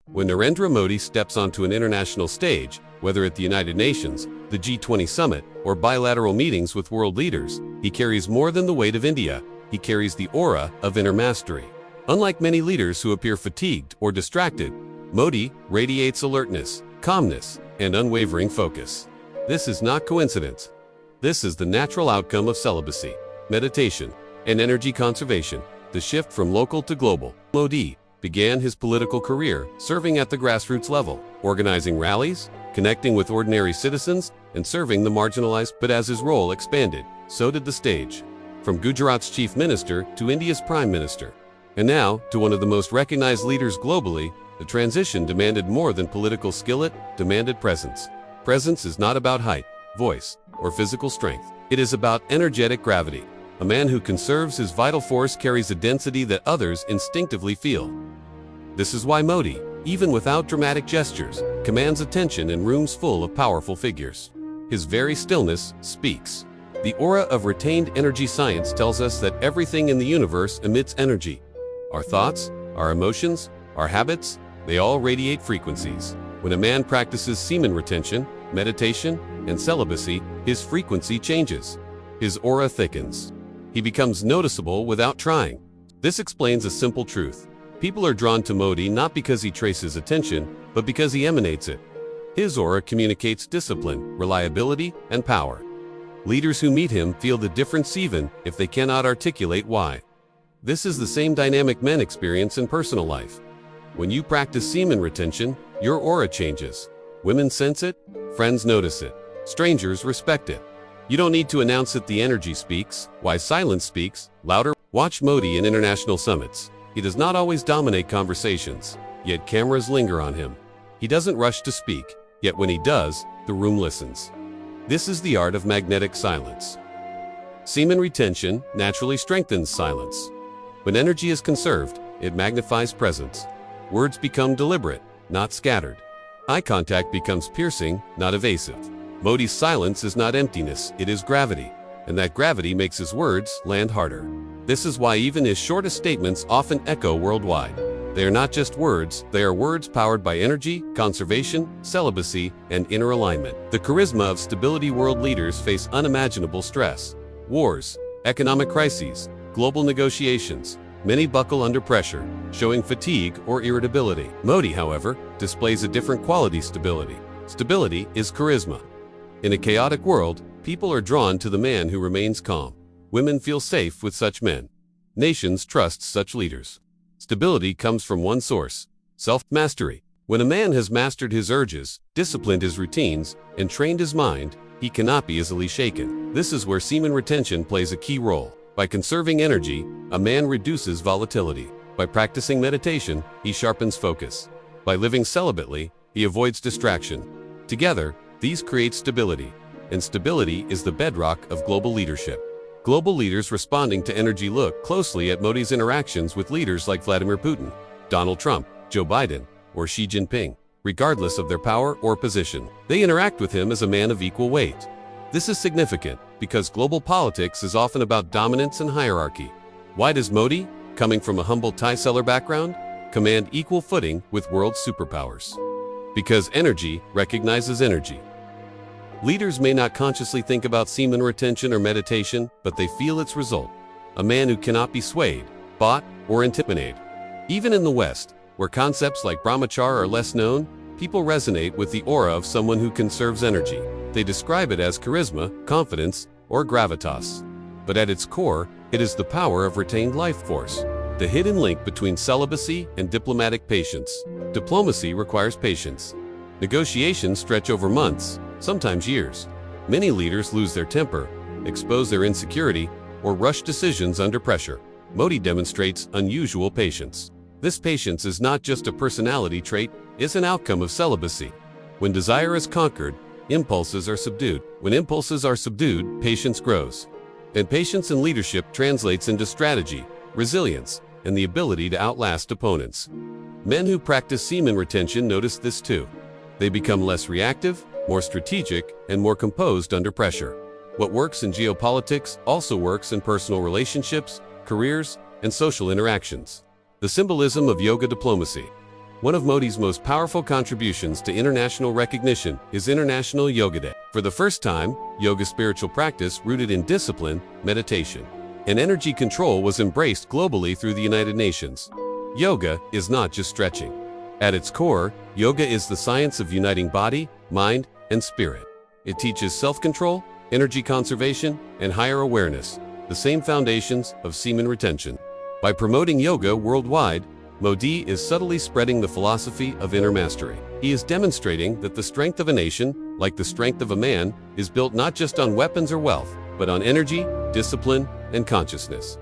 When Narendra Modi steps onto an international stage, whether at the United Nations, the G20 summit, or bilateral meetings with world leaders, he carries more than the weight of India. He carries the aura of inner mastery. Unlike many leaders who appear fatigued or distracted, Modi radiates alertness, calmness, and unwavering focus. This is not coincidence. This is the natural outcome of celibacy, meditation, and energy conservation, the shift from local to global. Modi began his political career serving at the grassroots level, organizing rallies, connecting with ordinary citizens, and serving the marginalized. But as his role expanded, so did the stage. From Gujarat's chief minister to India's prime minister, and now to one of the most recognized leaders globally, the transition demanded more than political skill, it demanded presence. Presence is not about height, voice, or physical strength. It is about energetic gravity. A man who conserves his vital force carries a density that others instinctively feel. This is why Modi, even without dramatic gestures, commands attention in rooms full of powerful figures. His very stillness speaks. The aura of retained energy. Science tells us that everything in the universe emits energy. Our thoughts, our emotions, our habits, they all radiate frequencies. When a man practices semen retention, meditation, and celibacy, his frequency changes. His aura thickens. He becomes noticeable without trying. This explains a simple truth. People are drawn to Modi not because he traces attention, but because he emanates it. His aura communicates discipline, reliability, and power. Leaders who meet him feel the difference even if they cannot articulate why. This is the same dynamic men experience in personal life. When you practice semen retention, your aura changes. Women sense it, friends notice it, strangers respect it. You don't need to announce it, the energy speaks. Why silence speaks louder. Watch Modi in international summits. He does not always dominate conversations, yet cameras linger on him. He doesn't rush to speak, yet when he does, the room listens. This is the art of magnetic silence. Semen retention naturally strengthens silence. When energy is conserved, it magnifies presence. Words become deliberate, not scattered. Eye contact becomes piercing, not evasive. Modi's silence is not emptiness, it is gravity, and that gravity makes his words land harder. This is why even his shortest statements often echo worldwide. They are not just words, they are words powered by energy, conservation, celibacy, and inner alignment. The charisma of stability. World leaders face unimaginable stress. Wars, economic crises, global negotiations. Many buckle under pressure, showing fatigue or irritability. Modi, however, displays a different quality: stability. Stability is charisma. In a chaotic world, people are drawn to the man who remains calm. Women feel safe with such men. Nations trust such leaders. Stability comes from one source: self-mastery. When a man has mastered his urges, disciplined his routines, and trained his mind, he cannot be easily shaken. This is where semen retention plays a key role. By conserving energy, a man reduces volatility. By practicing meditation, he sharpens focus. By living celibately, he avoids distraction. Together, these create stability, and stability is the bedrock of global leadership. Global leaders responding to energy look closely at Modi's interactions with leaders like Vladimir Putin, Donald Trump, Joe Biden, or Xi Jinping. Regardless of their power or position, they interact with him as a man of equal weight. This is significant because global politics is often about dominance and hierarchy. Why does Modi, coming from a humble tie seller background, command equal footing with world superpowers? Because energy recognizes energy. Leaders may not consciously think about semen retention or meditation, but they feel its result. A man who cannot be swayed, bought, or intimidated. Even in the West, where concepts like brahmacharya are less known, people resonate with the aura of someone who conserves energy. They describe it as charisma, confidence, or gravitas. But at its core, it is the power of retained life force. The hidden link between celibacy and diplomatic patience. Diplomacy requires patience. Negotiations stretch over months, sometimes years. Many leaders lose their temper, expose their insecurity, or rush decisions under pressure. Modi demonstrates unusual patience. This patience is not just a personality trait, it's an outcome of celibacy. When desire is conquered, impulses are subdued. When impulses are subdued, patience grows. And patience in leadership translates into strategy, resilience, and the ability to outlast opponents. Men who practice semen retention notice this too. They become less reactive, more strategic, and more composed under pressure. What works in geopolitics also works in personal relationships, careers, and social interactions. The symbolism of yoga diplomacy. One of Modi's most powerful contributions to international recognition is International Yoga Day. For the first time, yoga spiritual practice rooted in discipline, meditation, and energy control was embraced globally through the United Nations. Yoga is not just stretching. At its core, yoga is the science of uniting body, mind, and spirit. It teaches self-control, energy conservation, and higher awareness, the same foundations of semen retention. By promoting yoga worldwide, Modi is subtly spreading the philosophy of inner mastery. He is demonstrating that the strength of a nation, like the strength of a man, is built not just on weapons or wealth, but on energy, discipline, and consciousness.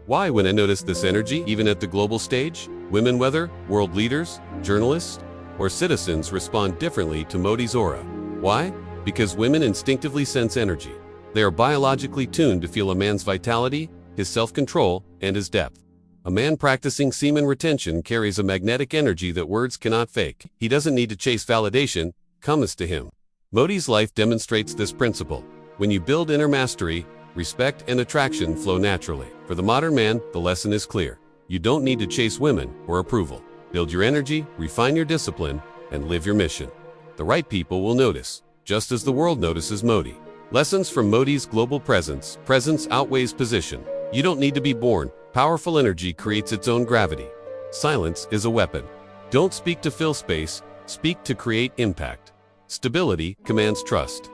Why, when I notice this energy, even at the global stage, women, whether world leaders, journalists, or citizens, respond differently to Modi's aura. Why? Because women instinctively sense energy. They are biologically tuned to feel a man's vitality, his self-control, and his depth. A man practicing semen retention carries a magnetic energy that words cannot fake. He doesn't need to chase validation, comes to him. Modi's life demonstrates this principle. When you build inner mastery, respect and attraction flow naturally. For the modern man, the lesson is clear. You don't need to chase women or approval. Build your energy, refine your discipline, and live your mission. The right people will notice, just as the world notices Modi. Lessons from Modi's global presence. Presence outweighs position. You don't need to be born. Powerful energy creates its own gravity. Silence is a weapon. Don't speak to fill space, speak to create impact. Stability commands trust.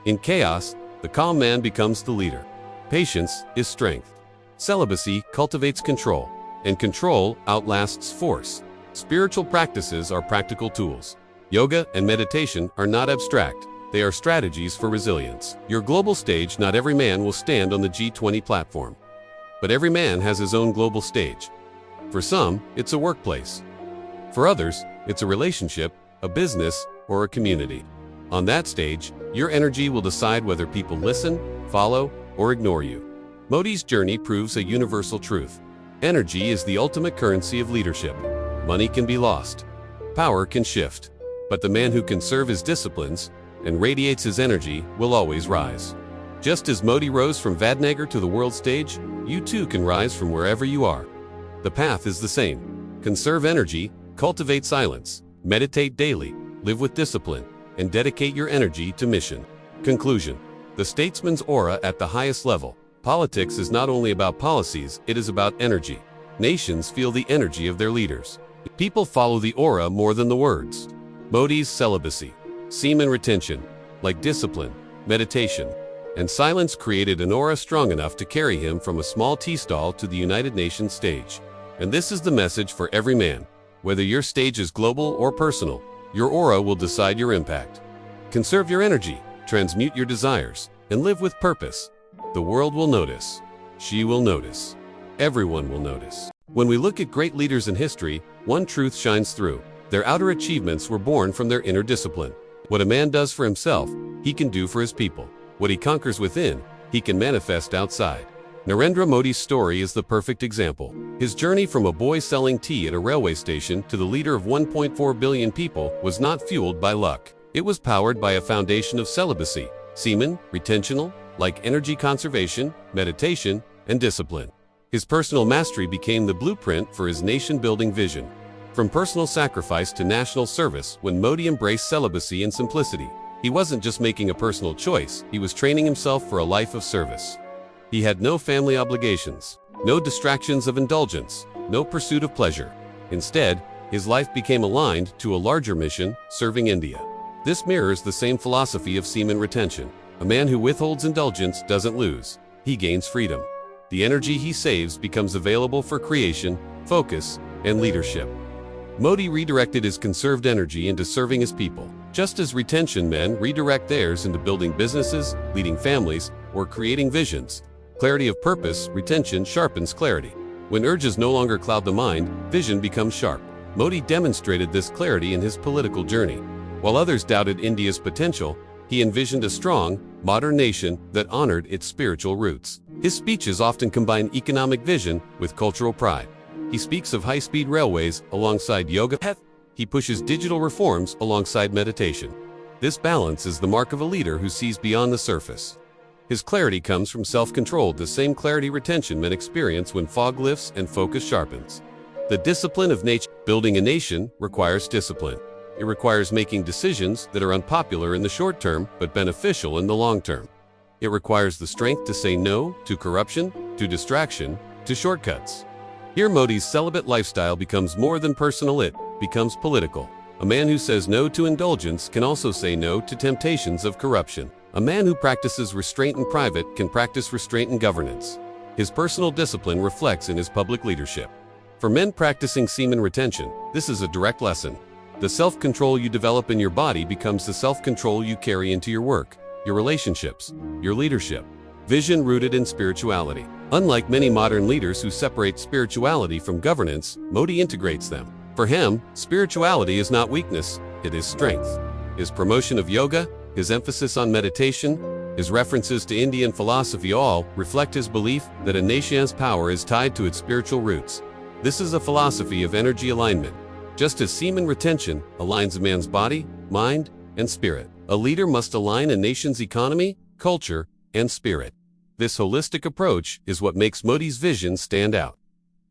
In chaos, the calm man becomes the leader. Patience is strength. Celibacy cultivates control, and control outlasts force. Spiritual practices are practical tools. Yoga and meditation are not abstract. They are strategies for resilience. Your global stage. Not every man will stand on the G20 platform. But every man has his own global stage. For some, it's a workplace. For others, it's a relationship, a business, or a community. On that stage, your energy will decide whether people listen, follow, or ignore you. Modi's journey proves a universal truth. Energy is the ultimate currency of leadership. Money can be lost. Power can shift. But the man who can serve his disciplines and radiates his energy will always rise. Just as Modi rose from Vadnagar to the world stage, you too can rise from wherever you are. The path is the same. Conserve energy, cultivate silence, meditate daily, live with discipline, and dedicate your energy to mission. Conclusion. The statesman's aura at the highest level. Politics is not only about policies, it is about energy. Nations feel the energy of their leaders. People follow the aura more than the words. Modi's celibacy, semen retention, like discipline, meditation, and silence created an aura strong enough to carry him from a small tea stall to the United Nations stage. And this is the message for every man. Whether your stage is global or personal, your aura will decide your impact. Conserve your energy, transmute your desires, and live with purpose. The world will notice. She will notice. Everyone will notice. When we look at great leaders in history, one truth shines through. Their outer achievements were born from their inner discipline. What a man does for himself, he can do for his people. What he conquers within, he can manifest outside. Narendra Modi's story is the perfect example. His journey from a boy selling tea at a railway station to the leader of 1.4 billion people was not fueled by luck. It was powered by a foundation of celibacy, semen, retentional, like energy conservation, meditation, and discipline. His personal mastery became the blueprint for his nation-building vision. From personal sacrifice to national service, when Modi embraced celibacy and simplicity, he wasn't just making a personal choice, he was training himself for a life of service. He had no family obligations, no distractions of indulgence, no pursuit of pleasure. Instead, his life became aligned to a larger mission, serving India. This mirrors the same philosophy of semen retention. A man who withholds indulgence doesn't lose, he gains freedom. The energy he saves becomes available for creation, focus, and leadership. Modi redirected his conserved energy into serving his people, just as retention men redirect theirs into building businesses, leading families, or creating visions. Clarity of purpose, retention sharpens clarity. When urges no longer cloud the mind, vision becomes sharp. Modi demonstrated this clarity in his political journey. While others doubted India's potential, he envisioned a strong, modern nation that honored its spiritual roots. His speeches often combine economic vision with cultural pride. He speaks of high-speed railways alongside yoga. He pushes digital reforms alongside meditation. This balance is the mark of a leader who sees beyond the surface. His clarity comes from self-control, the same clarity retention men experience when fog lifts and focus sharpens. The discipline of nature. Building a nation requires discipline. It requires making decisions that are unpopular in the short term but beneficial in the long term. It requires the strength to say no to corruption, to distraction, to shortcuts. Here Modi's celibate lifestyle becomes more than personal, it becomes political. A man who says no to indulgence can also say no to temptations of corruption. A man who practices restraint in private can practice restraint in governance. His personal discipline reflects in his public leadership. For men practicing semen retention, this is a direct lesson. The self-control you develop in your body becomes the self-control you carry into your work, your relationships, your leadership. Vision rooted in spirituality. Unlike many modern leaders who separate spirituality from governance, Modi integrates them. For him, spirituality is not weakness, it is strength. His promotion of yoga, his emphasis on meditation, his references to Indian philosophy all reflect his belief that a nation's power is tied to its spiritual roots. This is a philosophy of energy alignment. Just as semen retention aligns a man's body, mind, and spirit, a leader must align a nation's economy, culture, and spirit. This holistic approach is what makes Modi's vision stand out.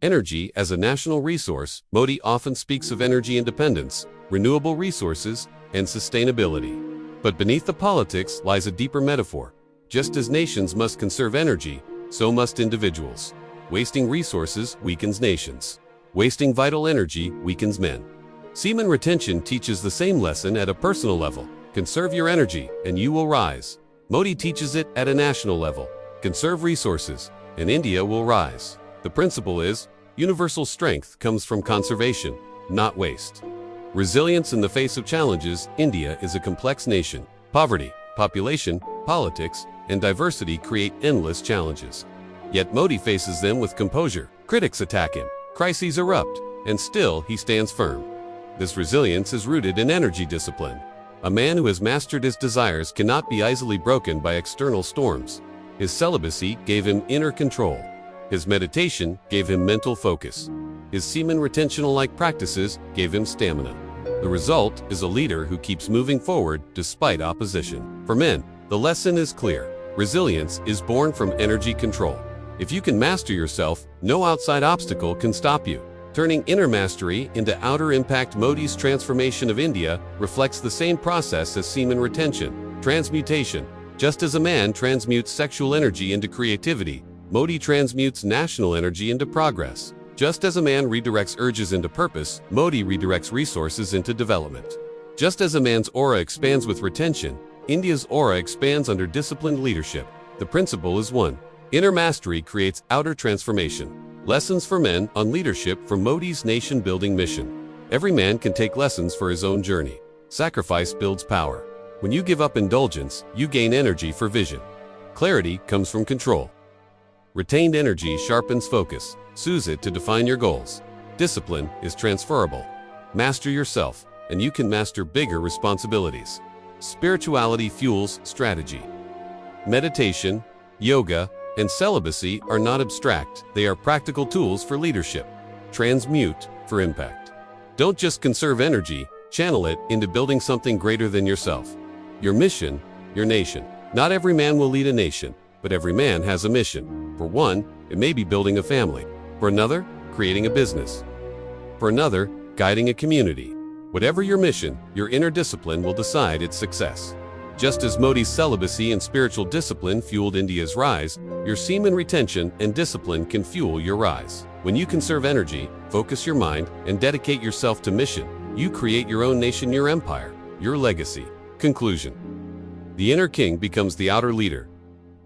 Energy as a national resource. Modi often speaks of energy independence, renewable resources, and sustainability. But beneath the politics lies a deeper metaphor. Just as nations must conserve energy, so must individuals. Wasting resources weakens nations. Wasting vital energy weakens men. Semen retention teaches the same lesson at a personal level. Conserve your energy, and you will rise. Modi teaches it at a national level. Conserve resources, and India will rise. The principle is, universal strength comes from conservation, not waste. Resilience in the face of challenges. India is a complex nation. Poverty, population, politics, and diversity create endless challenges. Yet Modi faces them with composure. Critics attack him, crises erupt, and still he stands firm. This resilience is rooted in energy discipline. A man who has mastered his desires cannot be easily broken by external storms. His celibacy gave him inner control. His meditation gave him mental focus. His semen retention-like practices gave him stamina. The result is a leader who keeps moving forward despite opposition. For men, the lesson is clear. Resilience is born from energy control. If you can master yourself, no outside obstacle can stop you. Turning inner mastery into outer impact. Modi's transformation of India reflects the same process as semen retention, transmutation. Just as a man transmutes sexual energy into creativity, Modi transmutes national energy into progress. Just as a man redirects urges into purpose, Modi redirects resources into development. Just as a man's aura expands with retention, India's aura expands under disciplined leadership. The principle is one. Inner mastery creates outer transformation. Lessons for men on leadership from Modi's nation-building mission. Every man can take lessons for his own journey. Sacrifice builds power. When you give up indulgence, you gain energy for vision. Clarity comes from control. Retained energy sharpens focus, soothes it to define your goals. Discipline is transferable. Master yourself, and you can master bigger responsibilities. Spirituality fuels strategy. Meditation, yoga, and celibacy are not abstract, they are practical tools for leadership. Transmute for impact. Don't just conserve energy, channel it into building something greater than yourself. Your mission, your nation. Not every man will lead a nation, but every man has a mission. For one, it may be building a family. For another, creating a business. For another, guiding a community. Whatever your mission, your inner discipline will decide its success. Just as Modi's celibacy and spiritual discipline fueled India's rise, your semen retention and discipline can fuel your rise. When you conserve energy, focus your mind, and dedicate yourself to mission, you create your own nation, your empire, your legacy. Conclusion. The inner king becomes the outer leader.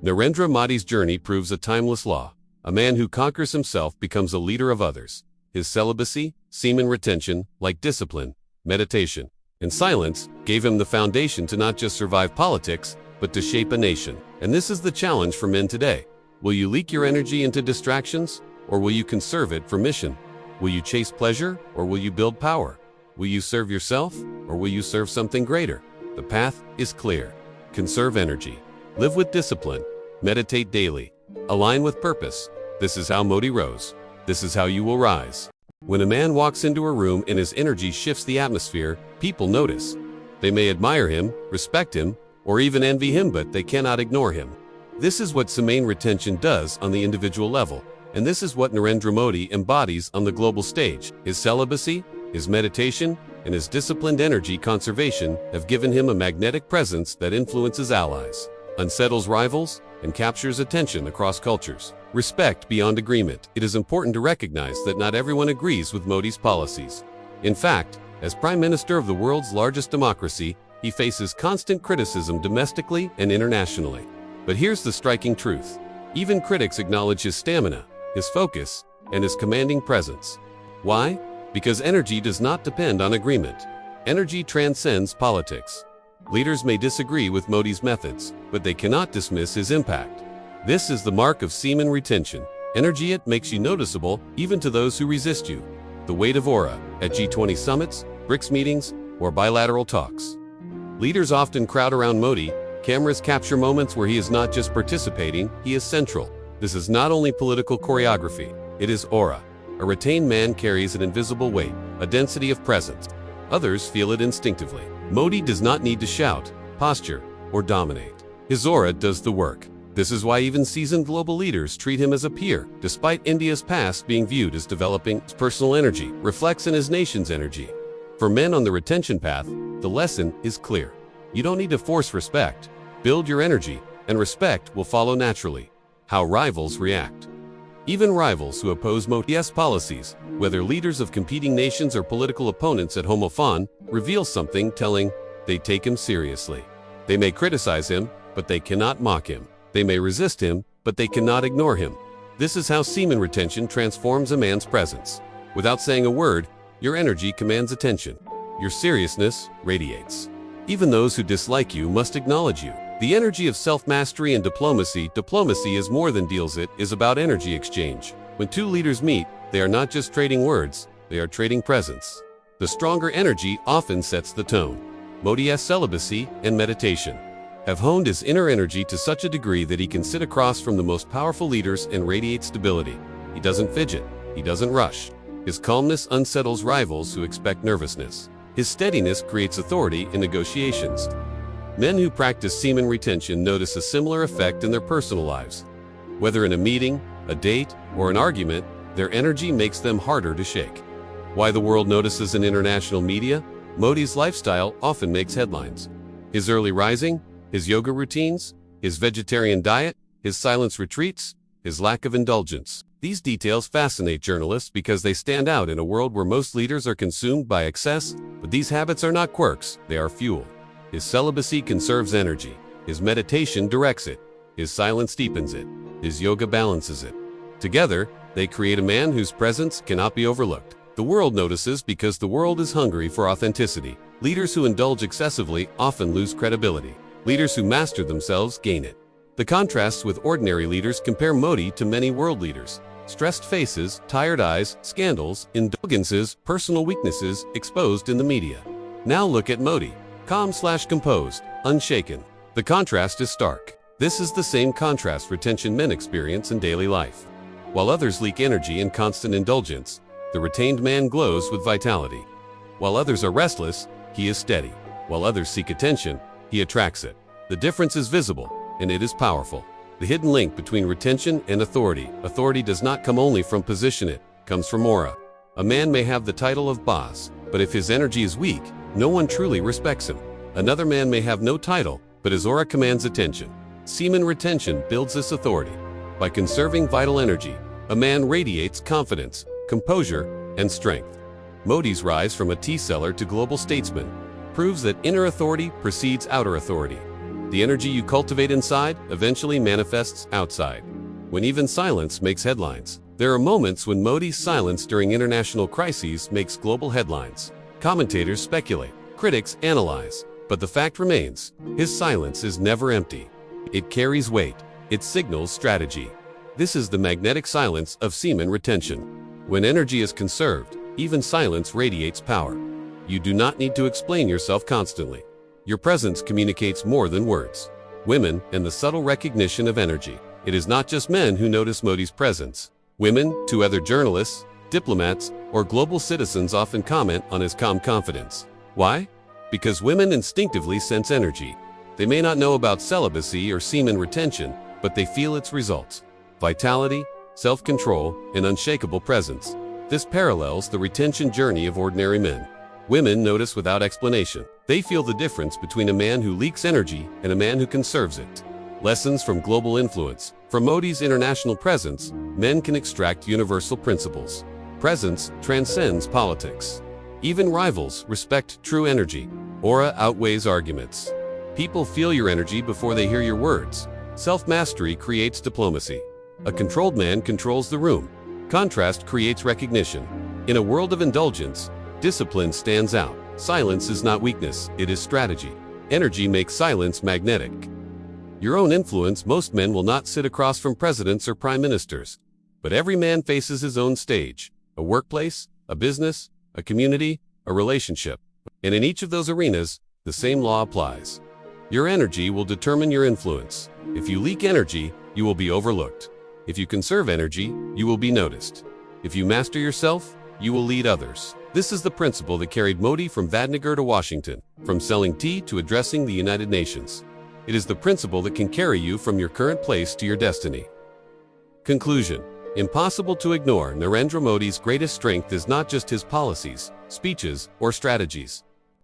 Narendra Modi's journey proves a timeless law. A man who conquers himself becomes a leader of others. His celibacy, semen retention, like discipline, meditation, and silence, gave him the foundation to not just survive politics, but to shape a nation. And this is the challenge for men today. Will you leak your energy into distractions, or will you conserve it for mission? Will you chase pleasure, or will you build power? Will you serve yourself, or will you serve something greater? The path is clear. Conserve energy. Live with discipline. Meditate daily. Align with purpose. This is how Modi rose. This is how you will rise. When a man walks into a room and his energy shifts the atmosphere, people notice. They may admire him, respect him, or even envy him, but they cannot ignore him. This is what semen retention does on the individual level. And this is what Narendra Modi embodies on the global stage. His celibacy, his meditation, and his disciplined energy conservation have given him a magnetic presence that influences allies, unsettles rivals, and captures attention across cultures. Respect beyond agreement. It is important to recognize that not everyone agrees with Modi's policies. In fact, as Prime Minister of the world's largest democracy, he faces constant criticism domestically and internationally. But here's the striking truth. Even critics acknowledge his stamina, his focus, and his commanding presence. Why? Because energy does not depend on agreement. Energy transcends politics. Leaders may disagree with Modi's methods, but they cannot dismiss his impact. This is the mark of semen retention. Energy it makes you noticeable even to those who resist you. The weight of aura at G20 summits, BRICS meetings, or bilateral talks. Leaders often crowd around Modi. Cameras capture moments where he is not just participating, he is central. This is not only political choreography, it is aura. A retained man carries an invisible weight, a density of presence. Others feel it instinctively. Modi does not need to shout, posture, or dominate. His aura does the work. This is why even seasoned global leaders treat him as a peer, despite India's past being viewed as developing. His personal energy reflects in his nation's energy. For men on the retention path, the lesson is clear. You don't need to force respect. Build your energy, and respect will follow naturally. How rivals react. Even rivals who oppose Modi's policies, whether leaders of competing nations or political opponents at home often, reveal something telling. They take him seriously. They may criticize him, but they cannot mock him. They may resist him, but they cannot ignore him. This is how semen retention transforms a man's presence. Without saying a word, your energy commands attention. Your seriousness radiates. Even those who dislike you must acknowledge you. The energy of self-mastery and diplomacy. Diplomacy is more than deals, it is about energy exchange. When two leaders meet, they are not just trading words, they are trading presence. The stronger energy often sets the tone. Modi's celibacy and meditation have honed his inner energy to such a degree that he can sit across from the most powerful leaders and radiate stability. He doesn't fidget, he doesn't rush. His calmness unsettles rivals who expect nervousness. His steadiness creates authority in negotiations. Men who practice semen retention notice a similar effect in their personal lives. Whether in a meeting, a date, or an argument, their energy makes them harder to shake. Why the world notices in international media? Modi's lifestyle often makes headlines. His early rising, his yoga routines, his vegetarian diet, his silence retreats, his lack of indulgence. These details fascinate journalists because they stand out in a world where most leaders are consumed by excess, but these habits are not quirks, they are fuel. His celibacy conserves energy, his meditation directs it, his silence deepens it, his yoga balances it. Together, they create a man whose presence cannot be overlooked. The world notices because the world is hungry for authenticity. Leaders who indulge excessively often lose credibility. Leaders who master themselves gain it. The contrasts with ordinary leaders compare Modi to many world leaders. Stressed faces, tired eyes, scandals, indulgences, personal weaknesses exposed in the media. Now look at Modi. Calm/composed, unshaken. The contrast is stark. This is the same contrast retention men experience in daily life. While others leak energy and constant indulgence, the retained man glows with vitality. While others are restless, he is steady. While others seek attention, he attracts it. The difference is visible, and it is powerful. The hidden link between retention and authority. Authority does not come only from position, it comes from aura. A man may have the title of boss, but if his energy is weak, no one truly respects him. Another man may have no title, but his aura commands attention. Semen retention builds this authority. By conserving vital energy, a man radiates confidence, composure, and strength. Modi's rise from a tea seller to global statesman proves that inner authority precedes outer authority. The energy you cultivate inside eventually manifests outside. When even silence makes headlines, there are moments when Modi's silence during international crises makes global headlines. Commentators speculate, critics analyze, but the fact remains, his silence is never empty. It carries weight, it signals strategy. This is the magnetic silence of semen retention. When energy is conserved, even silence radiates power. You do not need to explain yourself constantly. Your presence communicates more than words. Women and the subtle recognition of energy. It is not just men who notice Modi's presence. Women, to other journalists, diplomats, or global citizens often comment on his calm confidence. Why? Because women instinctively sense energy. They may not know about celibacy or semen retention, but they feel its results. Vitality, self-control, and unshakable presence. This parallels the retention journey of ordinary men. Women notice without explanation. They feel the difference between a man who leaks energy and a man who conserves it. Lessons from global influence. From Modi's international presence, men can extract universal principles. Presence transcends politics. Even rivals respect true energy. Aura outweighs arguments. People feel your energy before they hear your words. Self-mastery creates diplomacy. A controlled man controls the room. Contrast creates recognition. In a world of indulgence, discipline stands out. Silence is not weakness, it is strategy. Energy makes silence magnetic. Your own influence. Most men will not sit across from presidents or prime ministers. But every man faces his own stage. A workplace, a business, a community, a relationship. And in each of those arenas, the same law applies. Your energy will determine your influence. If you leak energy, you will be overlooked. If you conserve energy, you will be noticed. If you master yourself, you will lead others. This is the principle that carried Modi from Vadnagar to Washington, from selling tea to addressing the United Nations. It is the principle that can carry you from your current place to your destiny. Conclusion. Impossible to ignore. Narendra Modi's greatest strength is not just his policies, speeches, or strategies.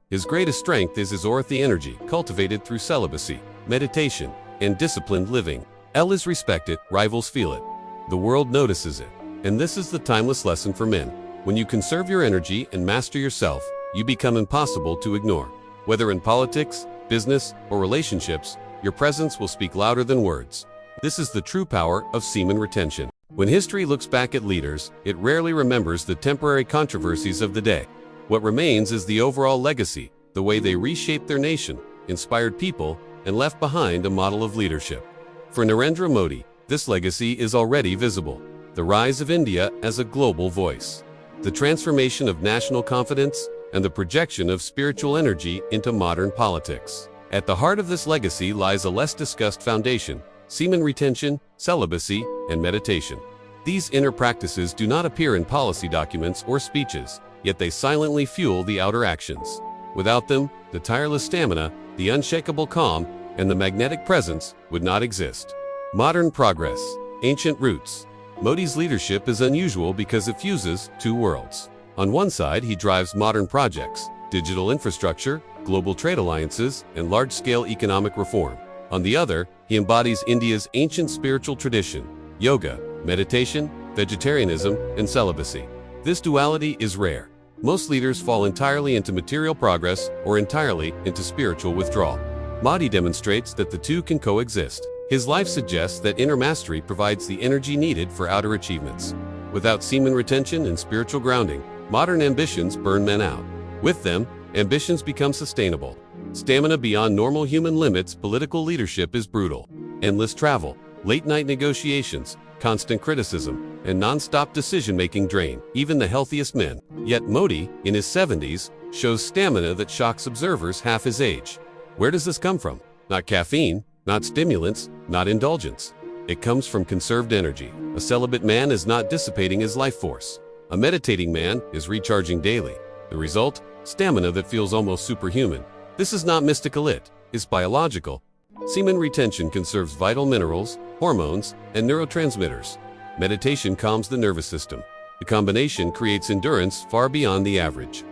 His greatest strength is his aura-the energy, cultivated through celibacy, meditation, and disciplined living. L is respect it, rivals feel it. The world notices it. And this is the timeless lesson for men. When you conserve your energy and master yourself, you become impossible to ignore. Whether in politics, business, or relationships, your presence will speak louder than words. This is the true power of semen retention. When history looks back at leaders, it rarely remembers the temporary controversies of the day. What remains is the overall legacy, the way they reshaped their nation, inspired people, and left behind a model of leadership. For Narendra Modi, this legacy is already visible. The rise of India as a global voice. The transformation of national confidence, and the projection of spiritual energy into modern politics. At the heart of this legacy lies a less discussed foundation: semen retention, celibacy, and meditation. These inner practices do not appear in policy documents or speeches, yet they silently fuel the outer actions. Without them, the tireless stamina, the unshakable calm, and the magnetic presence would not exist. Modern progress, ancient roots. Modi's leadership is unusual because it fuses two worlds. On one side, he drives modern projects, digital infrastructure, global trade alliances, and large-scale economic reform. On the other, he embodies India's ancient spiritual tradition: yoga, meditation, vegetarianism, and celibacy. This duality is rare. Most leaders fall entirely into material progress or entirely into spiritual withdrawal. Modi demonstrates that the two can coexist. His life suggests that inner mastery provides the energy needed for outer achievements. Without semen retention and spiritual grounding, modern ambitions burn men out. With them, ambitions become sustainable. Stamina beyond normal human limits. Political leadership is brutal. Endless travel, late-night negotiations, constant criticism, and non-stop decision-making drain even the healthiest men. Yet Modi, in his 70s, shows stamina that shocks observers half his age. Where does this come from? Not caffeine, not stimulants, not indulgence. It comes from conserved energy. A celibate man is not dissipating his life force. A meditating man is recharging daily. The result? Stamina that feels almost superhuman. This is not mystical, it is biological. Semen retention conserves vital minerals, hormones, and neurotransmitters. Meditation calms the nervous system. The combination creates endurance far beyond the average.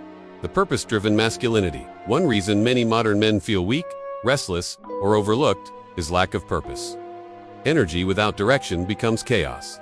The purpose-driven masculinity. One reason many modern men feel weak, restless, or overlooked is lack of purpose. Energy without direction becomes chaos.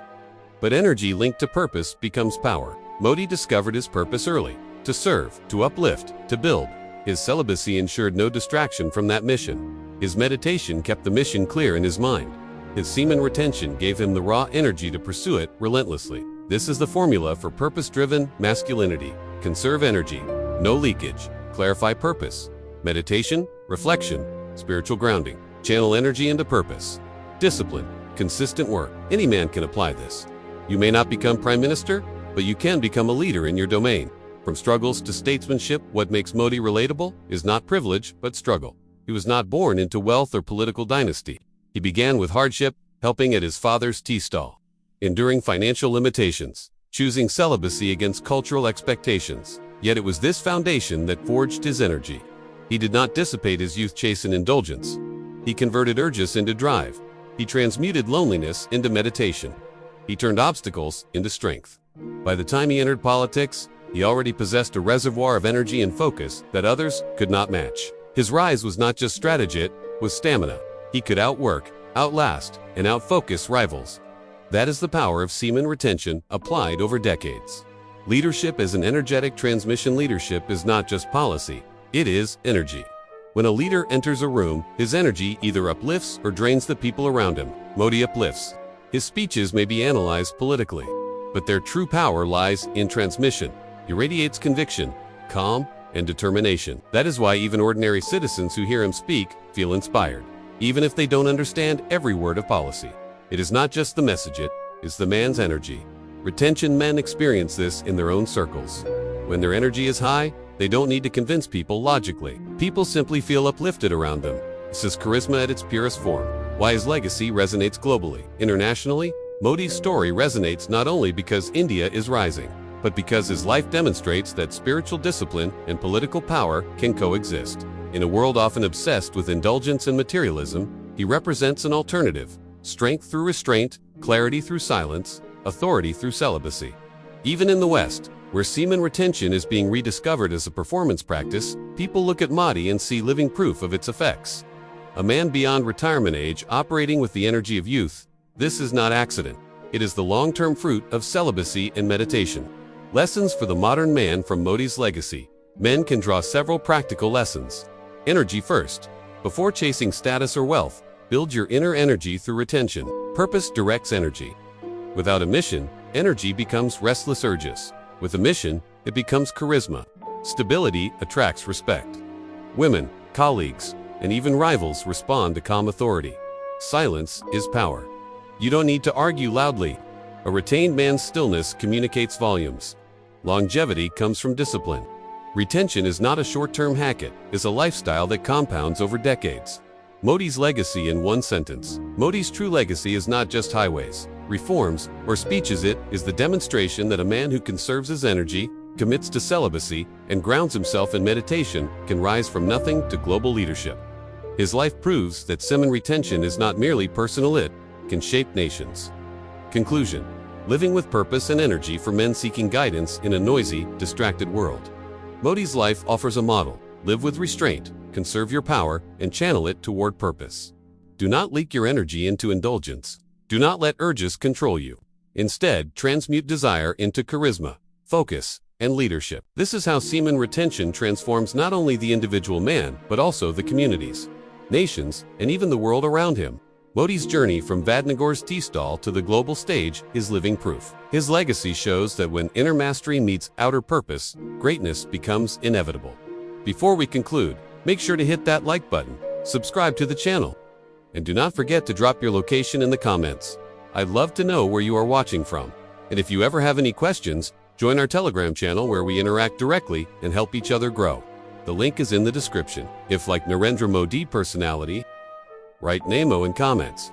But energy linked to purpose becomes power. Modi discovered his purpose early: to serve, to uplift, to build. His celibacy ensured no distraction from that mission. His meditation kept the mission clear in his mind. His semen retention gave him the raw energy to pursue it relentlessly. This is the formula for purpose-driven masculinity. Conserve energy, no leakage, clarify purpose. Meditation, reflection, spiritual grounding. Channel energy into purpose. Discipline, consistent work. Any man can apply this. You may not become prime minister, but you can become a leader in your domain. From struggles to statesmanship, what makes Modi relatable is not privilege, but struggle. He was not born into wealth or political dynasty. He began with hardship, helping at his father's tea stall, enduring financial limitations, choosing celibacy against cultural expectations. Yet it was this foundation that forged his energy. He did not dissipate his youth chase in indulgence. He converted urges into drive. He transmuted loneliness into meditation. He turned obstacles into strength. By the time he entered politics, he already possessed a reservoir of energy and focus that others could not match. His rise was not just strategy, it was stamina. He could outwork, outlast, and outfocus rivals. That is the power of semen retention applied over decades. Leadership as an energetic transmission. Leadership is not just policy, it is energy. When a leader enters a room, his energy either uplifts or drains the people around him. Modi uplifts. His speeches may be analyzed politically, but their true power lies in transmission. He radiates conviction, calm, and determination. That is why even ordinary citizens who hear him speak feel inspired, even if they don't understand every word of policy. It is not just the message, it is the man's energy. Retention men experience this in their own circles. When their energy is high, they don't need to convince people logically. People simply feel uplifted around them. This is charisma at its purest form. Why his legacy resonates globally. Internationally, Modi's story resonates not only because India is rising, but because his life demonstrates that spiritual discipline and political power can coexist. In a world often obsessed with indulgence and materialism, he represents an alternative: strength through restraint, clarity through silence, authority through celibacy. Even in the West, where semen retention is being rediscovered as a performance practice, people look at Modi and see living proof of its effects. A man beyond retirement age operating with the energy of youth. This is not accident. It is the long-term fruit of celibacy and meditation. Lessons for the modern man from Modi's legacy. Men can draw several practical lessons. Energy first. Before chasing status or wealth, build your inner energy through retention. Purpose directs energy. Without a mission, energy becomes restless urges. With a mission, it becomes charisma. Stability attracts respect. Women, colleagues, and even rivals respond to calm authority. Silence is power. You don't need to argue loudly. A retained man's stillness communicates volumes. Longevity comes from discipline. Retention is not a short-term hack, it is a lifestyle that compounds over decades. Modi's legacy in one sentence. Modi's true legacy is not just highways, reforms, or speeches. It is the demonstration that a man who conserves his energy, commits to celibacy, and grounds himself in meditation can rise from nothing to global leadership. His life proves that semen retention is not merely personal, it can shape nations. Conclusion: living with purpose and energy for men seeking guidance in a noisy, distracted world. Modi's life offers a model: live with restraint, conserve your power, and channel it toward purpose. Do not leak your energy into indulgence. Do not let urges control you. Instead, transmute desire into charisma, focus, and leadership. This is how semen retention transforms not only the individual man, but also the communities, nations, and even the world around him. Modi's journey from Vadnagar's tea stall to the global stage is living proof. His legacy shows that when inner mastery meets outer purpose, greatness becomes inevitable. Before we conclude, make sure to hit that like button, subscribe to the channel, and do not forget to drop your location in the comments. I'd love to know where you are watching from. And if you ever have any questions, join our Telegram channel where we interact directly and help each other grow. The link is in the description. If like Narendra Modi personality, write Namo in comments.